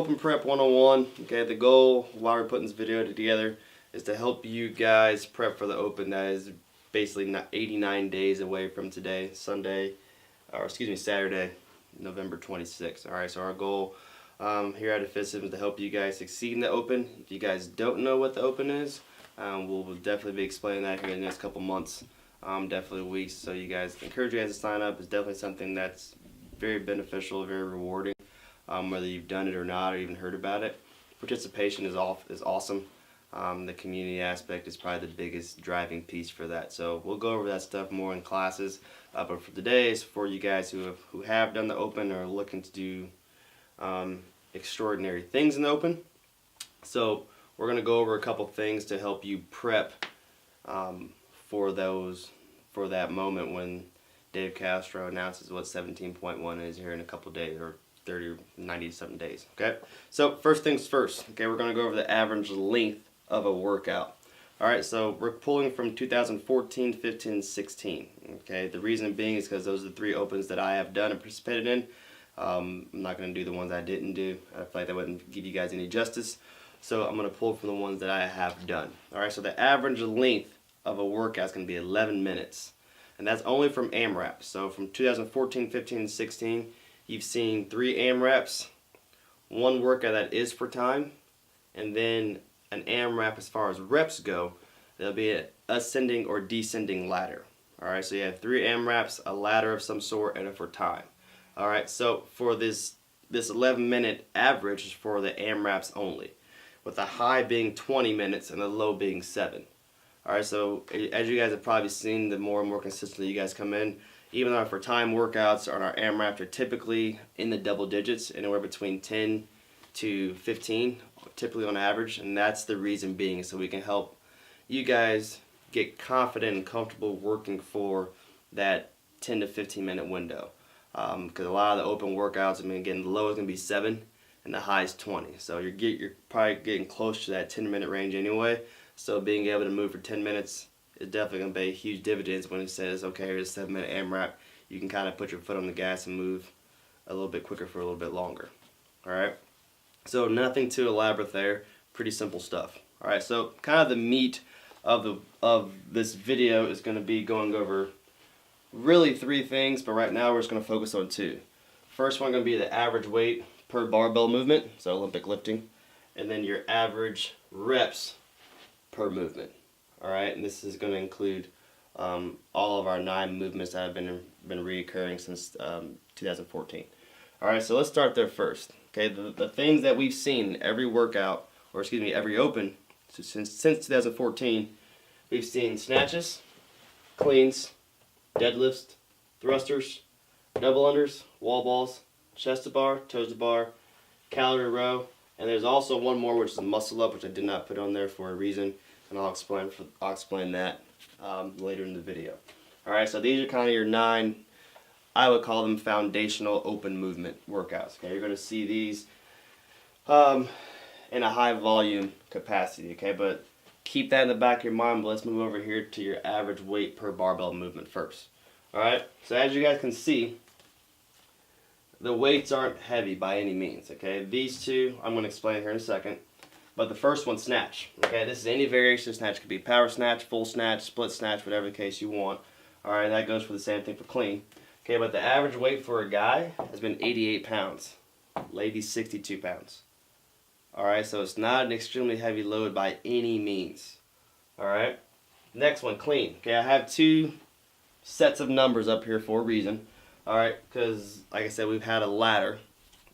Open Prep 101. Okay, the goal while we're putting this video together is to help you guys prep for the Open that is basically 89 days away from today, Saturday, November 26th. Alright, so our goal here at Officium is to help you guys succeed in the Open. If you guys don't know what the Open is, we'll definitely be explaining that here in the next couple months, definitely weeks. So you guys, encourage you guys to sign up. It's definitely something that's very beneficial, very rewarding, whether you've done it or not or even heard about it. Participation is awesome. The community aspect is probably the biggest driving piece for that. So we'll go over that stuff more in classes. But for today, it's for you guys who have done the Open or are looking to do extraordinary things in the Open. So we're going to go over a couple things to help you prep for that moment when Dave Castro announces what 17.1 is here in a couple days, or 30 or 90 something days. Okay, so first things first. Okay, we're going to go over the average length of a workout. Alright, so we're pulling from 2014, 15, 16. Okay, the reason being is because those are the 3 Opens that I have done and participated in. I'm not going to do the ones I didn't do. I feel like that wouldn't give you guys any justice. So I'm going to pull from the ones that I have done. Alright, so the average length of a workout is going to be 11 minutes. And that's only from AMRAPs. So from 2014, 15, 16, you've seen 3 AMRAPs, 1 workout that is for time, and then an AMRAP as far as reps go. There'll be an ascending or descending ladder. Alright, so you have 3 AMRAPs, a ladder of some sort, and a for time. Alright, so for this 11-minute average is for the AMRAPs only, with the high being 20 minutes and the low being 7. Alright, so as you guys have probably seen, the more and more consistently you guys come in, even though for time workouts on our AMRAP are typically in the double digits, anywhere between 10 to 15, typically on average, and that's the reason being so we can help you guys get confident and comfortable working for that 10 to 15 minute window. Because a lot of the Open workouts, I mean, again, the low is going to be 7 and the high is 20. So you're probably getting close to that 10-minute range anyway. So being able to move for 10 minutes is definitely going to pay huge dividends when it says, okay, here's a 7-minute AMRAP. You can kind of put your foot on the gas and move a little bit quicker for a little bit longer. Alright? So nothing too elaborate there. Pretty simple stuff. Alright, so kind of the meat of this video is going to be going over really 3 things, but right now we're just going to focus on 2. First one going to be the average weight per barbell movement, so Olympic lifting, and then your average reps per movement. Alright, and this is going to include all of our 9 movements that have been reoccurring since 2014. Alright, so let's start there first. Okay, the things that we've seen in every workout, or excuse me, every Open, so since 2014, we've seen snatches, cleans, deadlifts, thrusters, double unders, wall balls, chest to bar, toes to bar, calorie row, and there's also one more which is a muscle up, which I did not put on there for a reason, and I'll explain that later in the video. Alright, so these are kind of your 9, I would call them foundational Open movement workouts. Okay, you're going to see these in a high volume capacity, okay, but keep that in the back of your mind. But let's move over here to your average weight per barbell movement first. Alright, so as you guys can see, the weights aren't heavy by any means, okay? These 2, I'm going to explain here in a second. But the first one, snatch. Okay, this is any variation of snatch. It could be power snatch, full snatch, split snatch, whatever the case you want. Alright, that goes for the same thing for clean. Okay, but the average weight for a guy has been 88 pounds. Ladies, 62 pounds. Alright, so it's not an extremely heavy load by any means. Alright, next one, clean. Okay, I have 2 sets of numbers up here for a reason. Alright, because like I said, we've had a ladder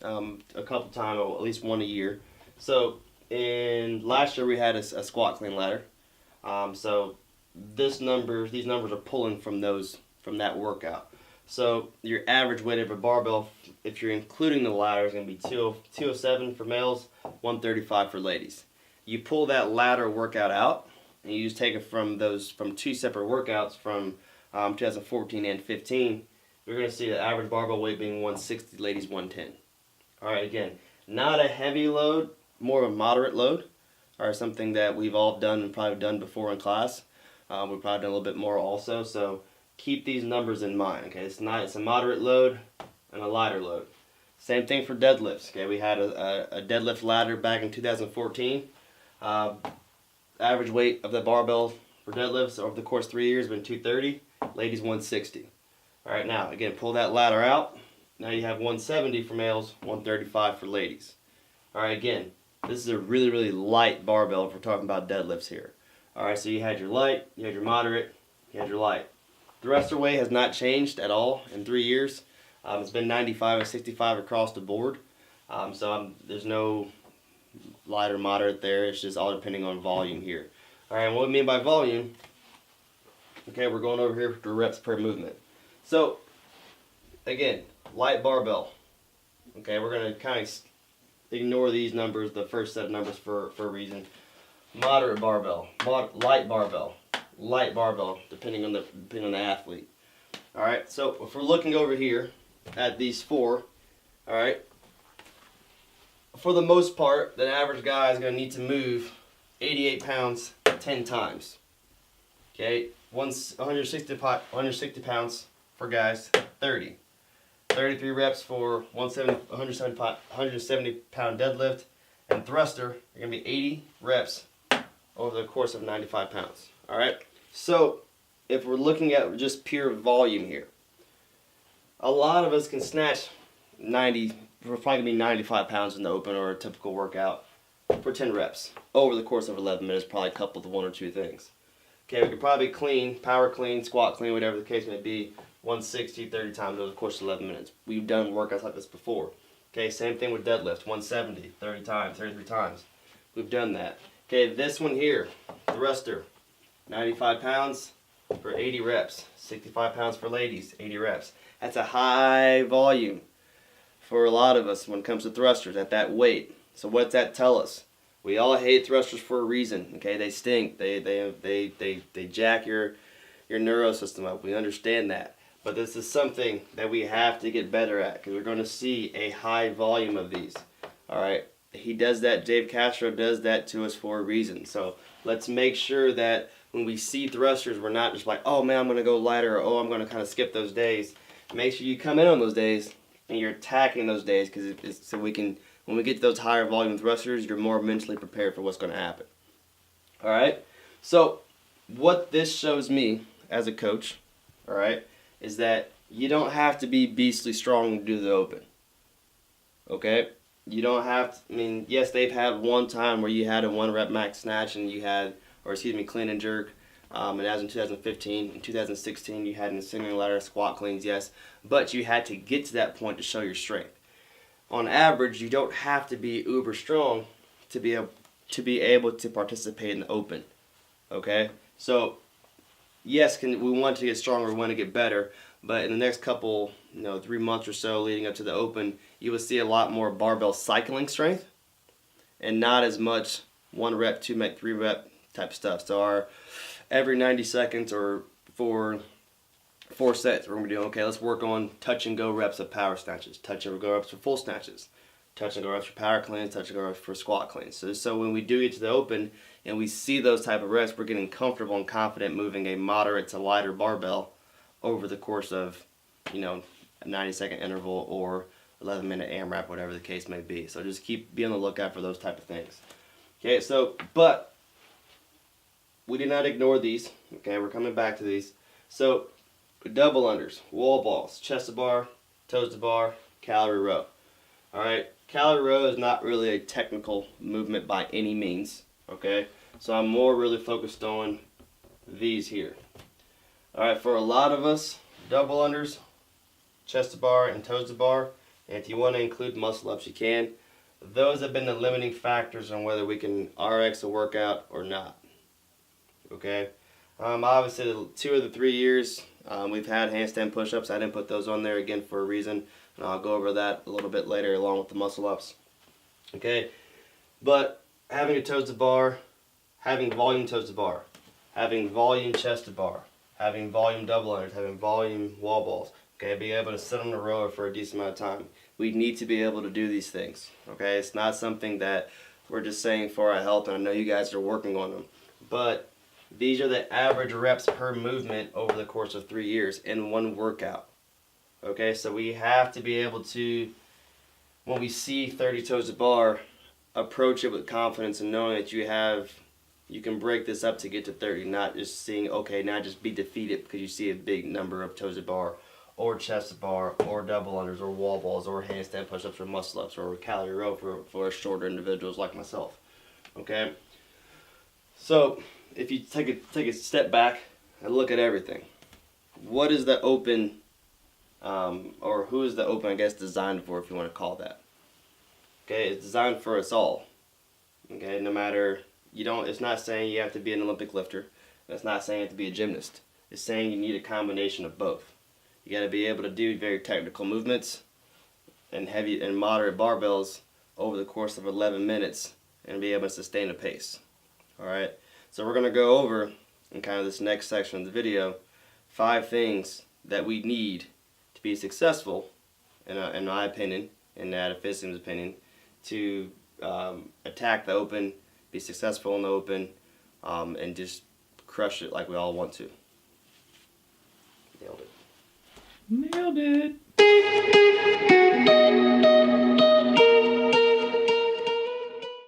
a couple times, or at least one a year. So last year we had a squat clean ladder. So these numbers are pulling from that workout. So your average weight of a barbell, if you're including the ladder, is going to be 207 for males, 135 for ladies. You pull that ladder workout out, and you just take it from 2 separate workouts from 2014 and 15. You're going to see the average barbell weight being 160, ladies 110. Alright, again, not a heavy load, more of a moderate load, or something that we've all done and probably done before in class. We've probably done a little bit more also, so keep these numbers in mind. Okay, it's a moderate load and a lighter load. Same thing for deadlifts. Okay, we had a deadlift ladder back in 2014. Average weight of the barbell for deadlifts over the course of 3 years has been 230. Ladies 160. All right, now again, pull that ladder out. Now you have 170 for males, 135 for ladies. All right, again, this is a really, really light barbell if we're talking about deadlifts here. All right, so you had your light, you had your moderate, you had your light. Thruster weight has not changed at all in 3 years. It's been 95 and 65 across the board. There's no light or moderate there. It's just all depending on volume here. All right, and what we mean by volume, okay, we're going over here for reps per movement. So, again, light barbell. Okay, we're going to kind of ignore these numbers, the first set of numbers for a reason. Moderate barbell, light barbell, depending on the athlete. All right, so if we're looking over here at these four, all right, for the most part, the average guy is going to need to move 88 pounds 10 times. Okay, 160 pounds for guys, 30. 33 reps for 170 pound deadlift, and thruster, you're going to be 80 reps over the course of 95 pounds. All right, so if we're looking at just pure volume here, a lot of us can snatch 90, we're probably going to be 95 pounds in the open or a typical workout for 10 reps over the course of 11 minutes, probably coupled with one or two things. Okay, we could probably clean, power clean, squat clean, whatever the case may be, 160, 30 times over the course of 11 minutes. We've done workouts like this before. Okay, same thing with deadlift, 170, 30 times, 33 times. We've done that. Okay, this one here, thruster, 95 pounds for 80 reps, 65 pounds for ladies, 80 reps. That's a high volume for a lot of us when it comes to thrusters at that weight. So what's that tell us? We all hate thrusters for a reason. Okay, they stink. They jack your neuro system up. We understand that. But this is something that we have to get better at because we're going to see a high volume of these. All right, he does that. Dave Castro does that to us for a reason. So let's make sure that when we see thrusters, we're not just like, oh man, I'm going to go lighter, or oh, I'm going to kind of skip those days. Make sure you come in on those days and you're attacking those days because so we can, when we get to those higher volume thrusters, you're more mentally prepared for what's going to happen. All right. So what this shows me as a coach, all right, is that you don't have to be beastly strong to do the open. Okay? You don't have to, I mean, yes, they've had one time where you had a 1 rep max snatch and you had, or excuse me, clean and jerk. And that was in 2015. In 2016, you had an ascending ladder squat cleans, yes. But you had to get to that point to show your strength. On average, you don't have to be uber strong to be able to participate in the open. Okay? So, yes, we want to get stronger, we want to get better, but in the next couple, 3 months or so leading up to the open, you will see a lot more barbell cycling strength and not as much 1 rep, 2 rep, 3 rep type stuff. So our every 90 seconds or for 4 sets, we're going to be doing, okay, let's work on touch and go reps of power snatches, touch and go reps for full snatches, touch and go reps for power cleans, touch and go reps for squat cleans. So when we do get to the open and we see those type of reps, we're getting comfortable and confident moving a moderate to lighter barbell over the course of, a 90-second interval or 11-minute AMRAP, whatever the case may be. So just be on the lookout for those type of things. Okay, but we did not ignore these. Okay, we're coming back to these. So double unders, wall balls, chest to bar, toes to bar, calorie row. All right, calorie row is not really a technical movement by any means. Okay, so I'm more really focused on these here. All right, for a lot of us, double unders, chest to bar and toes to bar, and if you want to include muscle ups, you can. Those have been the limiting factors on whether we can RX a workout or not. Okay, obviously 2 of the 3 years we've had handstand push-ups. I didn't put those on there again for a reason, and I'll go over that a little bit later along with the muscle ups. Okay, but having a toes to bar, having volume toes to bar, having volume chest to bar, having volume double unders, having volume wall balls, okay, being able to sit on the rower for a decent amount of time. We need to be able to do these things, okay? It's not something that we're just saying for our health, and I know you guys are working on them, but these are the average reps per movement over the course of 3 years in one workout, okay? So we have to be able to when we see 30 toes to bar, approach it with confidence and knowing that you can break this up to get to 30, not just seeing, okay, now just be defeated because you see a big number of toes to bar, or chest to bar, or double unders, or wall balls, or handstand push-ups, or muscle ups, or calorie row for shorter individuals like myself. Okay? So, if you take a step back and look at everything, what is the open, or who is the open, I guess, designed for, if you want to call that? Okay, it's designed for us all. Okay, no matter, it's not saying you have to be an Olympic lifter. It's not saying you have to be a gymnast. It's saying you need a combination of both. You got to be able to do very technical movements and heavy and moderate barbells over the course of 11 minutes and be able to sustain a pace. Alright, so we're going to go over, in kind of this next section of the video, 5 things that we need to be successful, in my opinion, and that Officium's opinion, to attack the open, be successful in the open, and just crush it like we all want to. Nailed it. Nailed it.